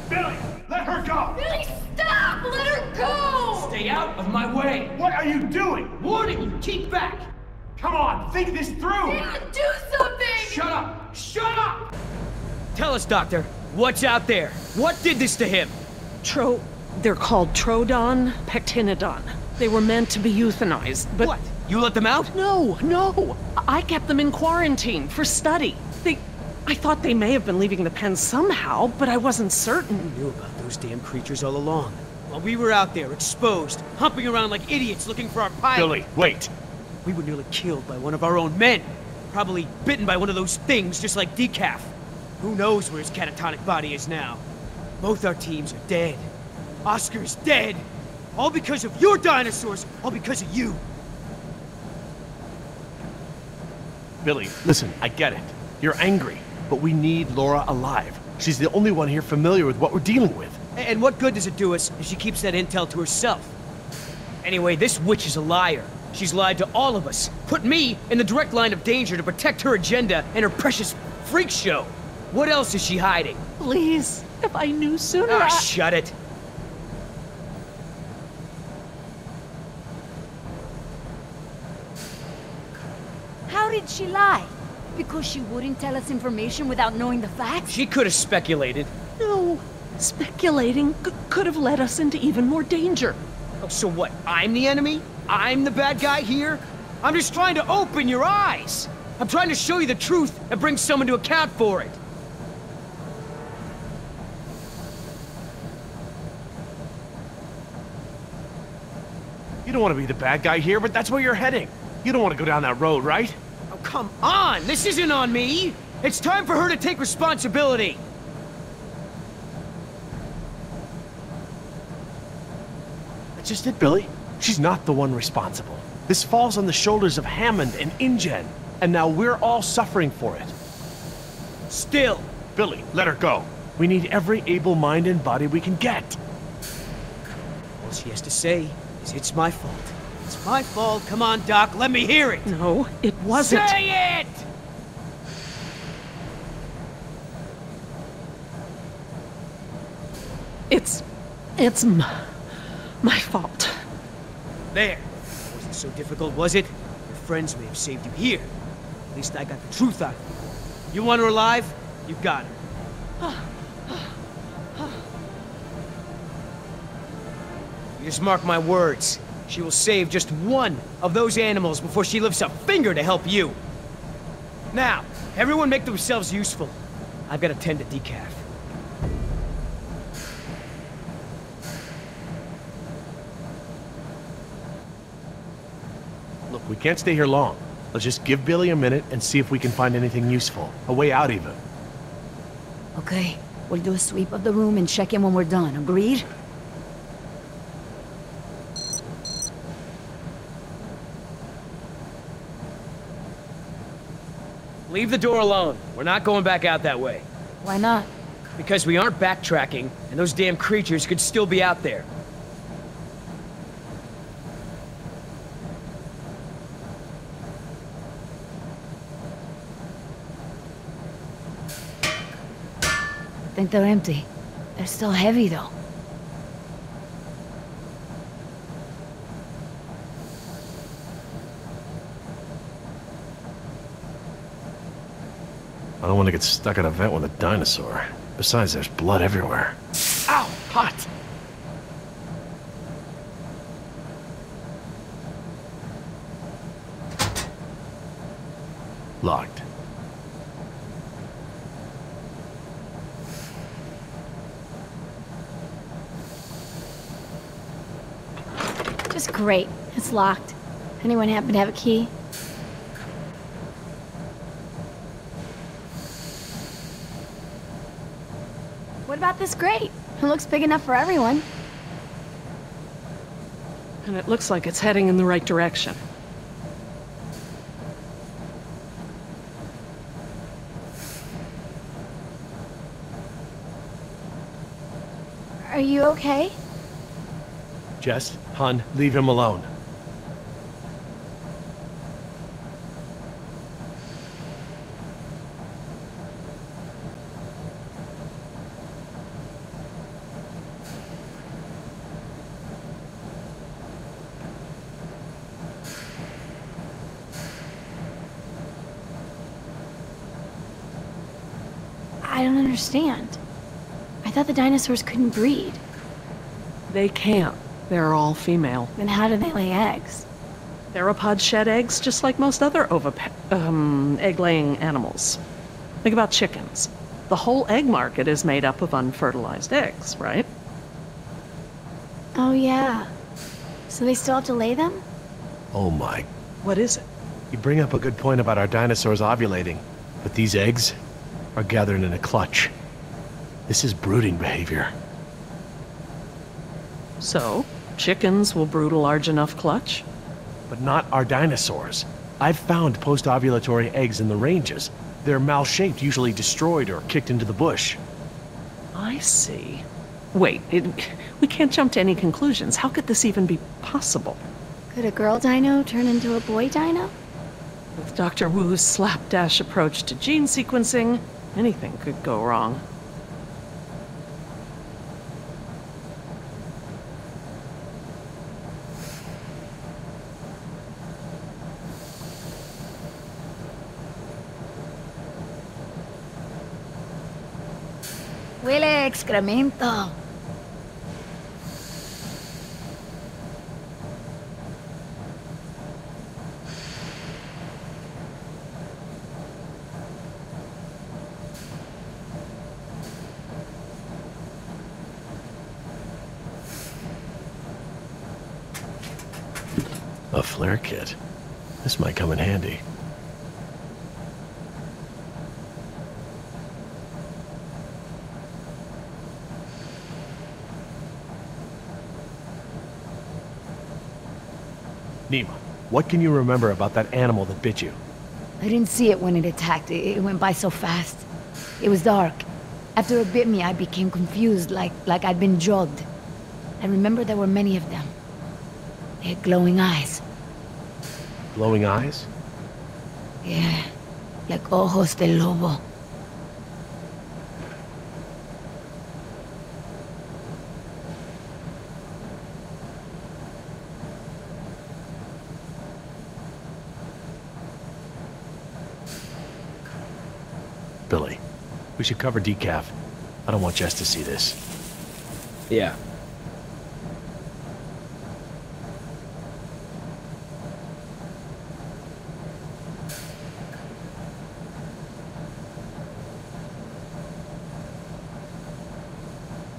Billy, let her go! Billy, stop! Let her go! Stay out of my way! What are you doing? Warning you, keep back! Come on, think this through! Dan, do something! Shut up! Shut up! Tell us, Doctor, what's out there? What did this to him? They're called Trodon Pectinodon. They were meant to be euthanized, but... What? You let them out? No. I kept them in quarantine for study. I thought they may have been leaving the pen somehow, but I wasn't certain. We knew about those damn creatures all along. While we were out there, exposed, humping around like idiots looking for our pilot. Billy, wait! We were nearly killed by one of our own men. Probably bitten by one of those things just like Decaf. Who knows where his catatonic body is now? Both our teams are dead. Oscar's dead. All because of your dinosaurs. All because of you. Billy, listen, I get it. You're angry, but we need Laura alive. She's the only one here familiar with what we're dealing with. And what good does it do us if she keeps that intel to herself? Anyway, this witch is a liar. She's lied to all of us. Put me in the direct line of danger to protect her agenda and her precious freak show. What else is she hiding? Please, if I knew sooner, Ah, shut it. How did she lie? Because she wouldn't tell us information without knowing the facts? She could have speculated. No. Speculating could have led us into even more danger. Oh, so what? I'm the enemy? I'm the bad guy here? I'm just trying to open your eyes. I'm trying to show you the truth and bring someone to account for it. You don't want to be the bad guy here, but that's where you're heading. You don't want to go down that road, right? Oh, come on! This isn't on me! It's time for her to take responsibility! That's just it, Billy. She's not the one responsible. This falls on the shoulders of Hammond and InGen, and now we're all suffering for it. Still! Billy, let her go. We need every able mind and body we can get. All she has to say is it's my fault. It's my fault. Come on, Doc, let me hear it! No, it wasn't. Say it! It's my fault. There. Wasn't so difficult, was it? Your friends may have saved you here. At least I got the truth out of you. You want her alive? You got her. You just mark my words. She will save just one of those animals before she lifts a finger to help you. Now, everyone make themselves useful. I've got to tend to Decaf. Look, we can't stay here long. Let's just give Billy a minute and see if we can find anything useful. A way out, even. Okay, we'll do a sweep of the room and check in when we're done. Agreed? Leave the door alone. We're not going back out that way. Why not? Because we aren't backtracking, and those damn creatures could still be out there. I think they're empty. They're still heavy, though. I don't want to get stuck at a vent with a dinosaur. Besides, there's blood everywhere. Ow! Hot! Locked. Just great. It's locked. Anyone happen to have a key? What about this grate? It looks big enough for everyone. And it looks like it's heading in the right direction. Are you okay? Jess, hon, leave him alone. I don't understand. I thought the dinosaurs couldn't breed. They can't. They're all female. Then how do they lay eggs? Theropods shed eggs just like most other egg-laying animals. Think about chickens. The whole egg market is made up of unfertilized eggs, right? Oh yeah. So they still have to lay them? Oh my. What is it? You bring up a good point about our dinosaurs ovulating, but these eggs are gathered in a clutch. This is brooding behavior. So, chickens will brood a large enough clutch? But not our dinosaurs. I've found post-ovulatory eggs in the ranges. They're mal-shaped, usually destroyed or kicked into the bush. I see. Wait, we can't jump to any conclusions. How could this even be possible? Could a girl dino turn into a boy dino? With Dr. Wu's slapdash approach to gene sequencing, anything could go wrong. Huele a excremento. A flare kit. This might come in handy. Nima, what can you remember about that animal that bit you? I didn't see it when it attacked. It went by so fast. It was dark. After it bit me, I became confused, like I'd been drugged. I remember there were many of them. They had glowing eyes. Glowing eyes? Yeah, like ojos del lobo. Billy, we should cover decaf. I don't want Jess to see this. Yeah.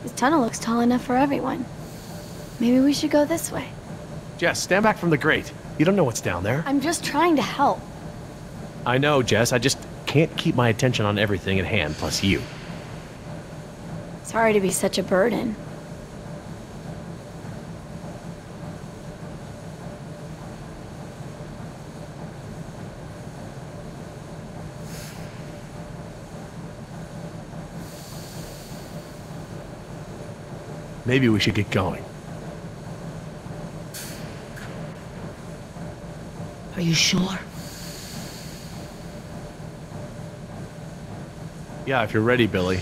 This tunnel looks tall enough for everyone. Maybe we should go this way. Jess, stand back from the grate. You don't know what's down there. I'm just trying to help. I know, Jess. I just can't keep my attention on everything at hand, plus you. Sorry to be such a burden. Maybe we should get going. Are you sure? Yeah, if you're ready, Billy.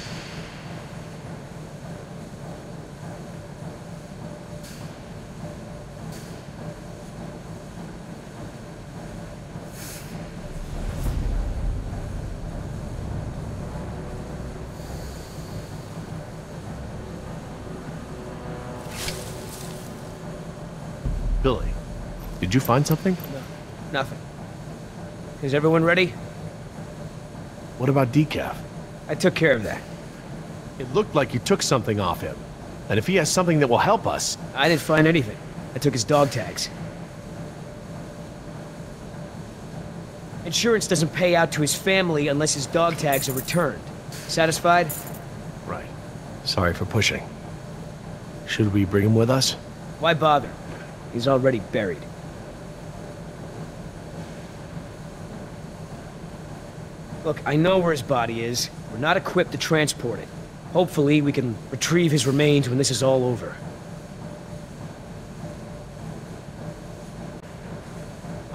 Billy, did you find something? No, nothing. Is everyone ready? What about decaf? I took care of that. It looked like you took something off him. And if he has something that will help us... I didn't find anything. I took his dog tags. Insurance doesn't pay out to his family unless his dog tags are returned. Satisfied? Right. Sorry for pushing. Should we bring him with us? Why bother? He's already buried. Look, I know where his body is. We're not equipped to transport it. Hopefully, we can retrieve his remains when this is all over.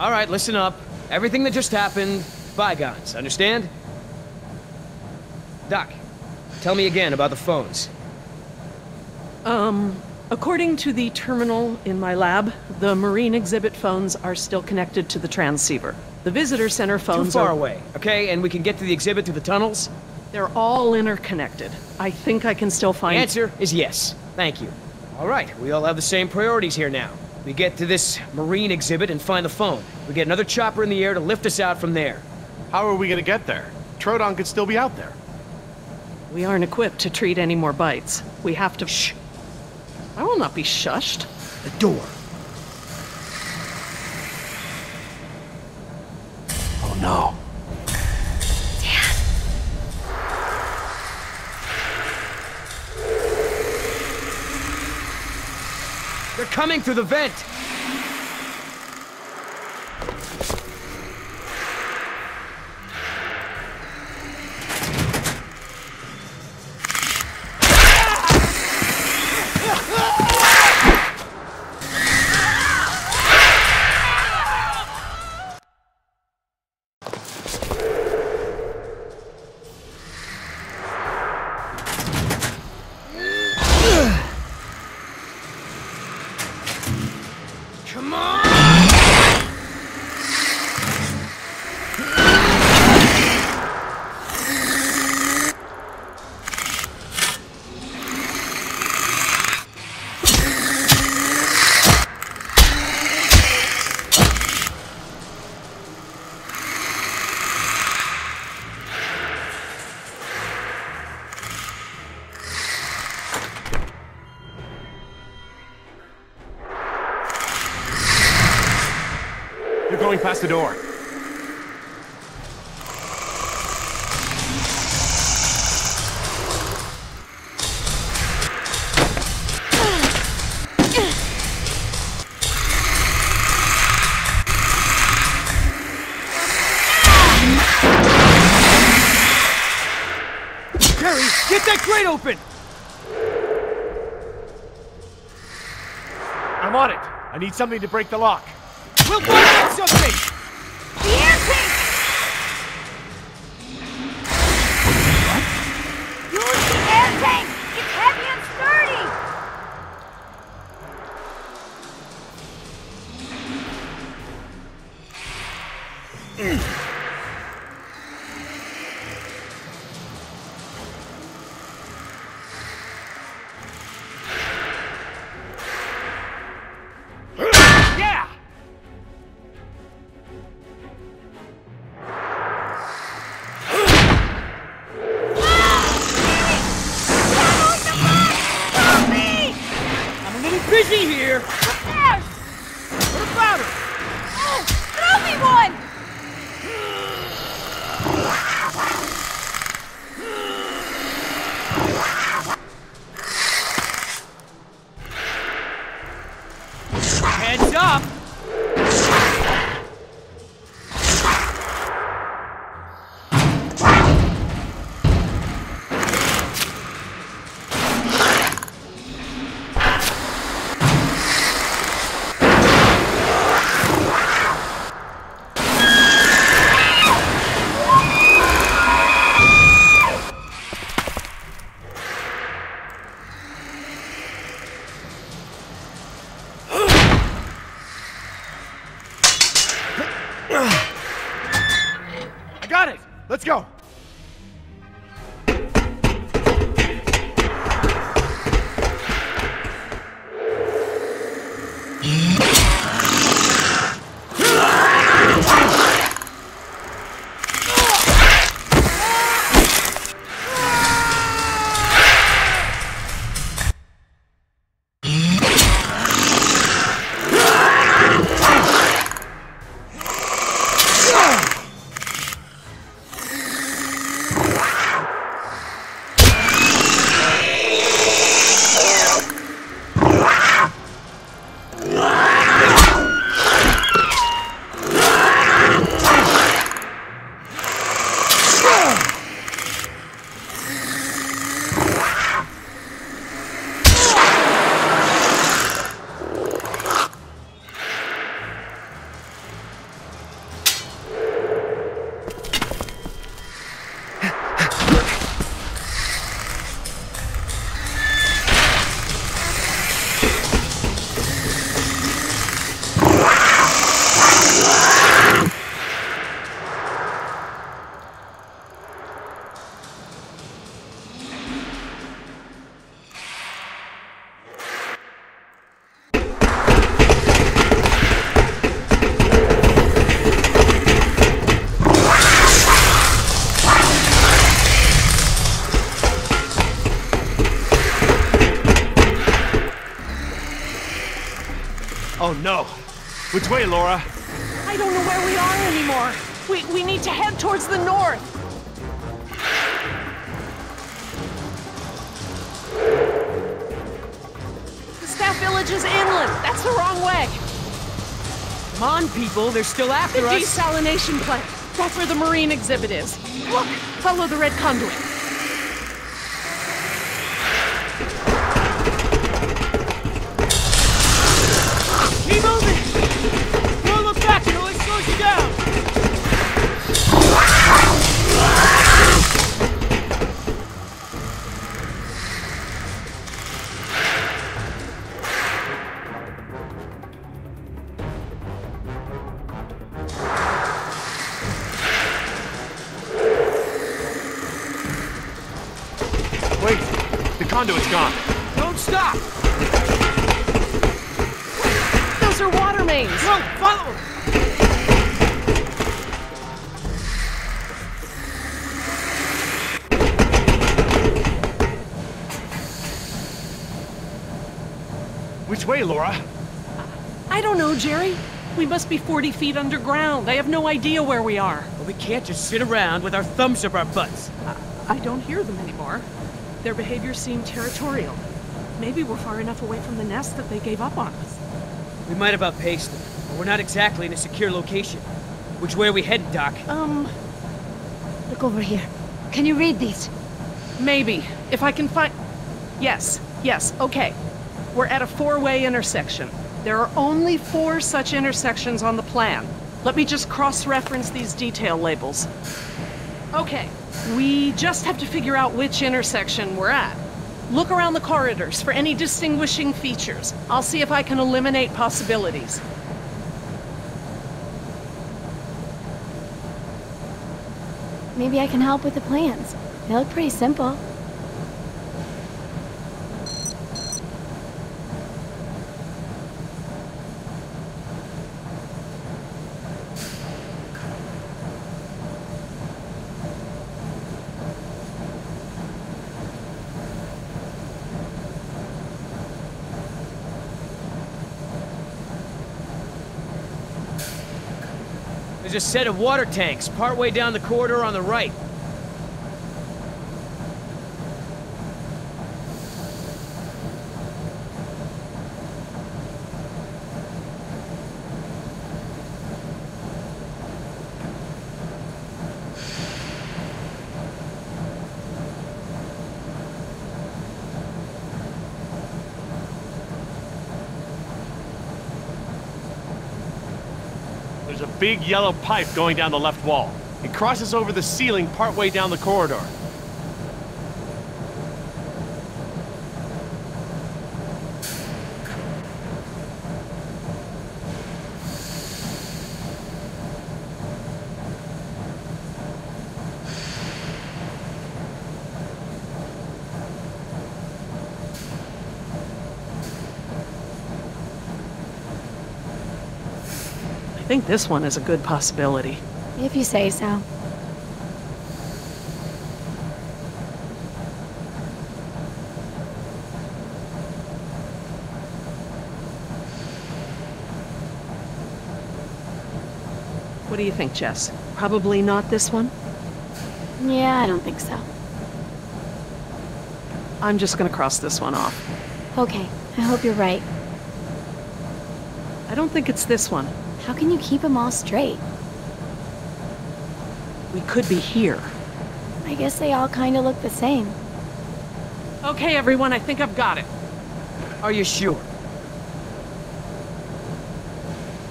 All right, listen up. Everything that just happened, bygones, understand? Doc, tell me again about the phones. According to the terminal in my lab, the marine exhibit phones are still connected to the transceiver. The visitor center phones Too far away, okay? And we can get to the exhibit through the tunnels? They're all interconnected. I think I can still find... The answer is yes. Thank you. All right, we all have the same priorities here now. We get to this marine exhibit and find the phone. We get another chopper in the air to lift us out from there. How are we gonna get there? Troodon could still be out there. We aren't equipped to treat any more bites. We have to... Shh! I will not be shushed. The door. Oh no. They're coming through the vent! Come on! You're going past the door. Harry, get that grate open! I'm on it. I need something to break the lock. We'll find something! The air tank! Use the air tank! It's heavy and sturdy! Yeah! I'm a little busy here! There! What about her? Oh, throw me one! Heads up! I got it! Let's go! Oh no! Which way, Laura? I don't know where we are anymore. We need to head towards the north. The staff village is inland. That's the wrong way. Come on, people, they're still The after us. desalination plant. That's where the marine exhibit is. Look, follow the red conduit. Keep moving! Don't look back, it only slows you down! Wait, the conduit's gone. Don't stop! Those are water mains. No, follow him! Which way, Laura? I don't know, Jerry. We must be 40 feet underground. I have no idea where we are. But we can't just sit around with our thumbs up our butts. I don't hear them anymore. Their behavior seemed territorial. Maybe we're far enough away from the nest that they gave up on us. We might have outpaced them, but we're not exactly in a secure location. Which way are we headed, Doc? Look over here. Can you read these? Maybe. If I can find... Yes, okay. We're at a four-way intersection. There are only 4 such intersections on the plan. Let me just cross-reference these detail labels. Okay, we just have to figure out which intersection we're at. Look around the corridors for any distinguishing features. I'll see if I can eliminate possibilities. Maybe I can help with the plans. They look pretty simple. There's a set of water tanks partway down the corridor on the right. There's a big yellow pipe going down the left wall. It crosses over the ceiling partway down the corridor. I think this one is a good possibility. If you say so. What do you think, Jess? Probably not this one? Yeah, I don't think so. I'm just gonna cross this one off. Okay, I hope you're right. I don't think it's this one. How can you keep them all straight? We could be here. I guess they all kind of look the same. Okay, everyone, I think I've got it. Are you sure?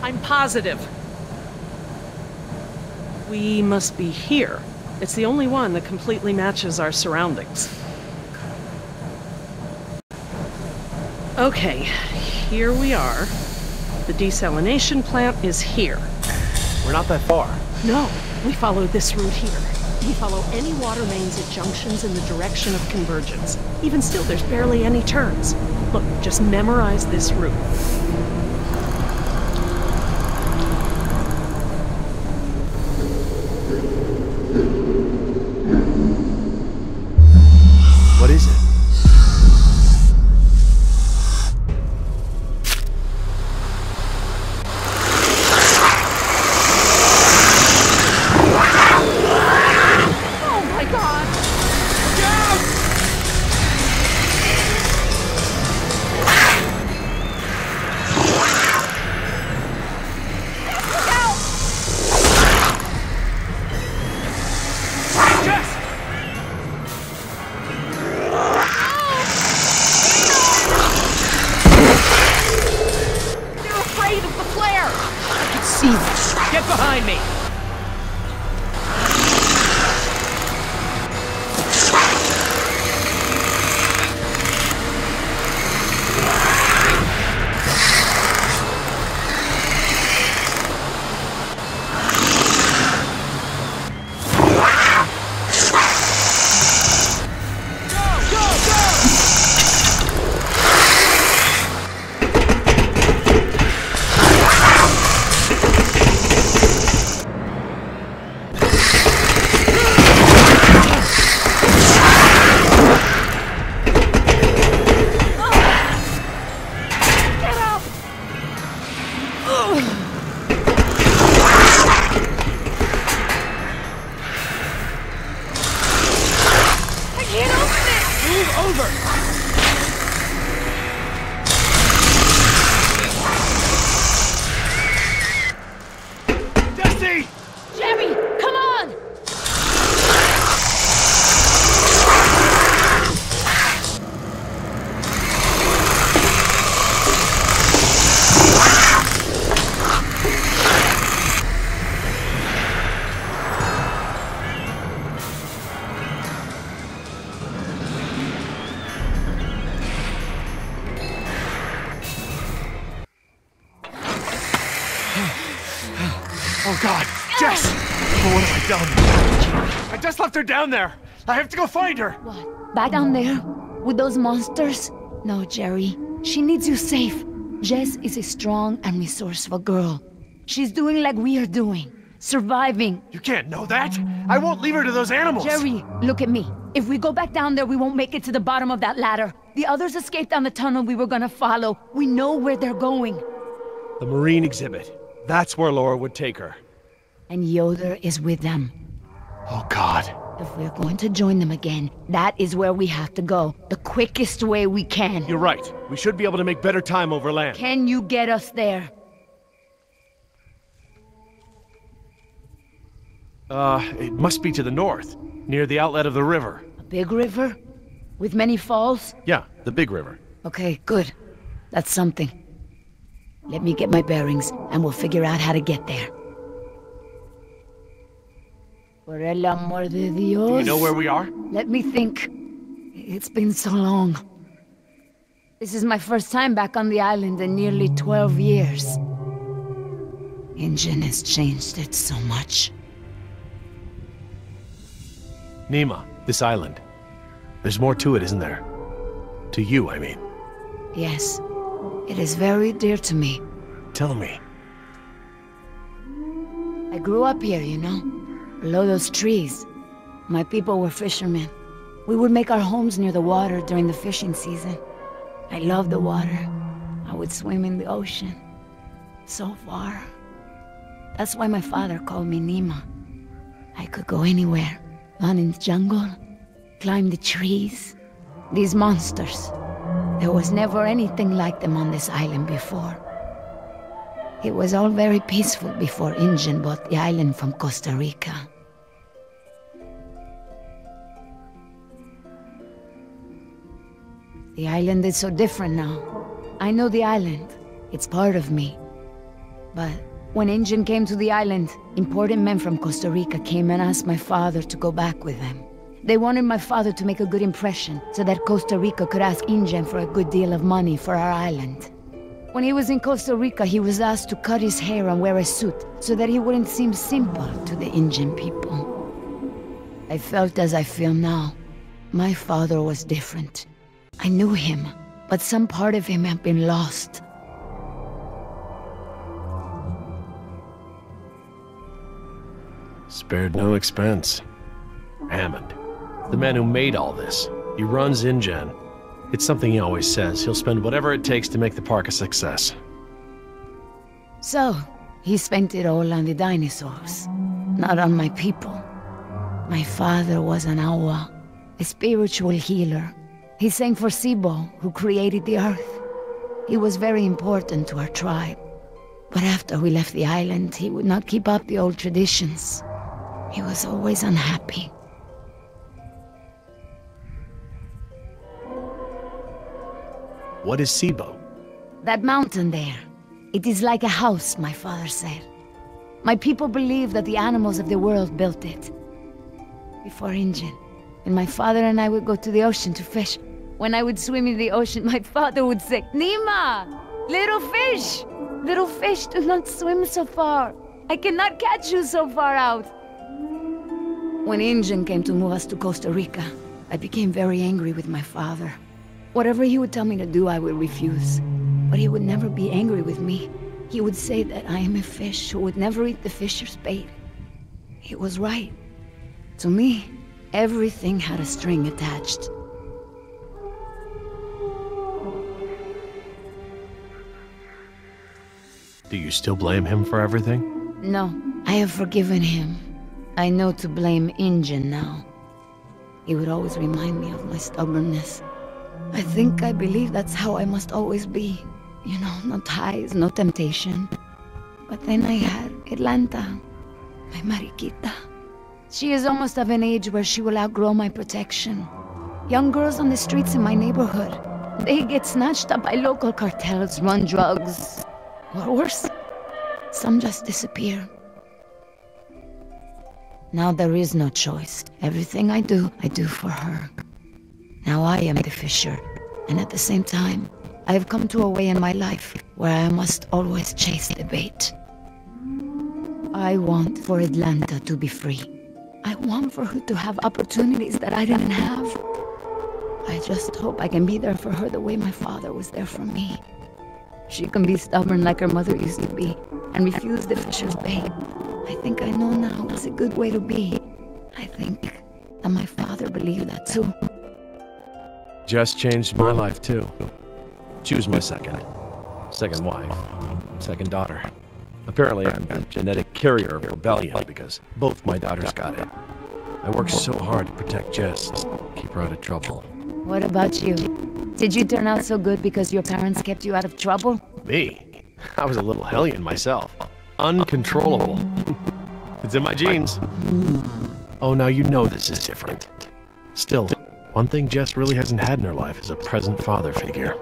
I'm positive. We must be here. It's the only one that completely matches our surroundings. Okay, here we are. The desalination plant is here. We're not that far. No, we follow this route here. We follow any water mains at junctions in the direction of convergence. Even still, there's barely any turns. Look, just memorize this route. What is it? over! Jesse! Jerry, come on! Oh God, Jess! Oh, what have I done? I just left her down there. I have to go find her. What? Back down there? With those monsters? No, Jerry. She needs you safe. Jess is a strong and resourceful girl. She's doing like we are doing. Surviving. You can't know that. I won't leave her to those animals. Jerry, look at me. If we go back down there, we won't make it to the bottom of that ladder. The others escaped down the tunnel we were gonna follow. We know where they're going. The marine exhibit. That's where Laura would take her. And Yoder is with them. Oh God. If we're going to join them again, that is where we have to go. The quickest way we can. You're right. We should be able to make better time over land. Can you get us there? It must be to the north, near the outlet of the river. A big river? With many falls? Yeah, the big river. Okay, good. That's something. Let me get my bearings, and we'll figure out how to get there. Por el amor de Dios. Do you know where we are? Let me think. It's been so long. This is my first time back on the island in nearly 12 years. Ingen has changed it so much. Nima, this island. There's more to it, isn't there? To you, I mean. Yes. It is very dear to me. Tell me. I grew up here, you know? Below those trees. My people were fishermen. We would make our homes near the water during the fishing season. I loved the water. I would swim in the ocean. So far. That's why my father called me Nima. I could go anywhere. Run in the jungle. Climb the trees. These monsters. There was never anything like them on this island before. It was all very peaceful before Ingen bought the island from Costa Rica. The island is so different now. I know the island. It's part of me. But when Ingen came to the island, important men from Costa Rica came and asked my father to go back with them. They wanted my father to make a good impression, so that Costa Rica could ask Ingen for a good deal of money for our island. When he was in Costa Rica, he was asked to cut his hair and wear a suit, so that he wouldn't seem simple to the Ingen people. I felt as I feel now. My father was different. I knew him, but some part of him had been lost. Spared no expense. Hammond. The man who made all this. He runs InGen. It's something he always says. He'll spend whatever it takes to make the park a success. So, he spent it all on the dinosaurs, not on my people. My father was an Awa, a spiritual healer. He sang for Sibo, who created the earth. He was very important to our tribe. But after we left the island, he would not keep up the old traditions. He was always unhappy. What is Sibo? That mountain there. It is like a house, my father said. My people believe that the animals of the world built it. Before Ingen, and my father and I would go to the ocean to fish. When I would swim in the ocean, my father would say, Nima! Little fish! Little fish, do not swim so far. I cannot catch you so far out. When Ingen came to move us to Costa Rica, I became very angry with my father. Whatever he would tell me to do, I would refuse. But he would never be angry with me. He would say that I am a fish who would never eat the fisher's bait. He was right. To me, everything had a string attached. Do you still blame him for everything? No, I have forgiven him. I know to blame Ingen now. He would always remind me of my stubbornness. I believe that's how I must always be. You know, no ties, no temptation. But then I had Atlanta, my Mariquita. She is almost of an age where she will outgrow my protection. Young girls on the streets in my neighborhood, they get snatched up by local cartels, run drugs, or worse, some just disappear. Now there is no choice. Everything I do for her. Now I am the fisher, and at the same time, I have come to a way in my life where I must always chase the bait. I want for Atlanta to be free. I want for her to have opportunities that I didn't have. I just hope I can be there for her the way my father was there for me. She can be stubborn like her mother used to be, and refuse the fisher's bait. I think I know now it's a good way to be. I think that my father believed that too. Jess changed my life too. She was my second wife, second daughter. Apparently I'm a genetic carrier of rebellion because both my daughters got it. I worked so hard to protect Jess, keep her out of trouble. What about you? Did you turn out so good because your parents kept you out of trouble? Me? I was a little hellion myself. Uncontrollable. It's in my genes. Oh, now you know this is different. Still, one thing Jess really hasn't had in her life is a present father figure.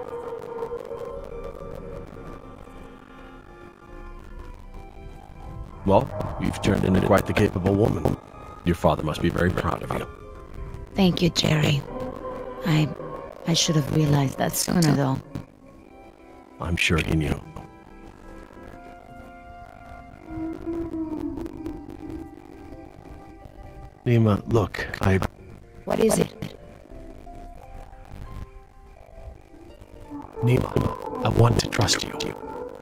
Well, you've turned into quite the capable woman. Your father must be very proud of you. Thank you, Jerry. I should have realized that sooner, though. I'm sure he knew. Nima, look, What is it? Nima, I want to trust you.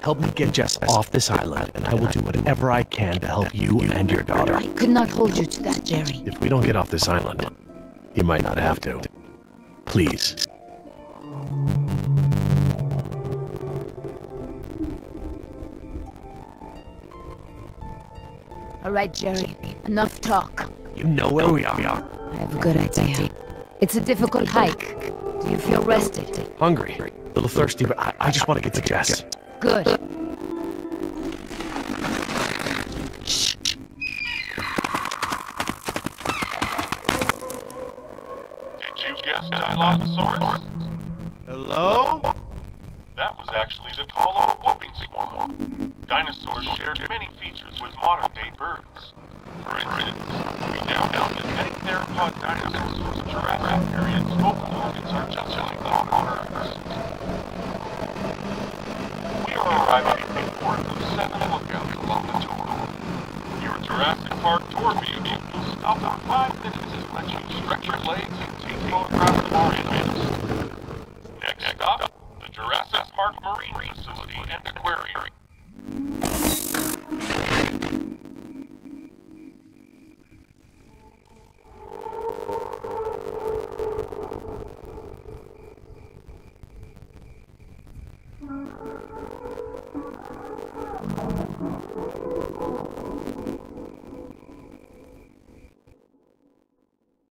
Help me get Jess off this island, and I will do whatever I can to help you and your daughter. I could not hold you to that, Jerry. If we don't get off this island, you might not have to. Please. All right, Jerry. Enough talk. You know where we are. I have a good idea. It's a difficult hike. Do you feel rested? Hungry, a little thirsty, but I just want to get to Jess. Good. Did you guess Dilophosaurus? Hello? That was actually the Tolo whooping swarm. Dinosaurs shared many features with modern-day birds. For instance, we now know that many theropod dinosaurs from the Jurassic period spoke organs are just like birds. We are arriving at a port of 7 lookouts along the tour. Your Jurassic Park tour vehicle will stop for 5 minutes and let you stretch your legs and take photographs of our animals. Next stop, the Jurassic Park Marine Facility and Aquarium.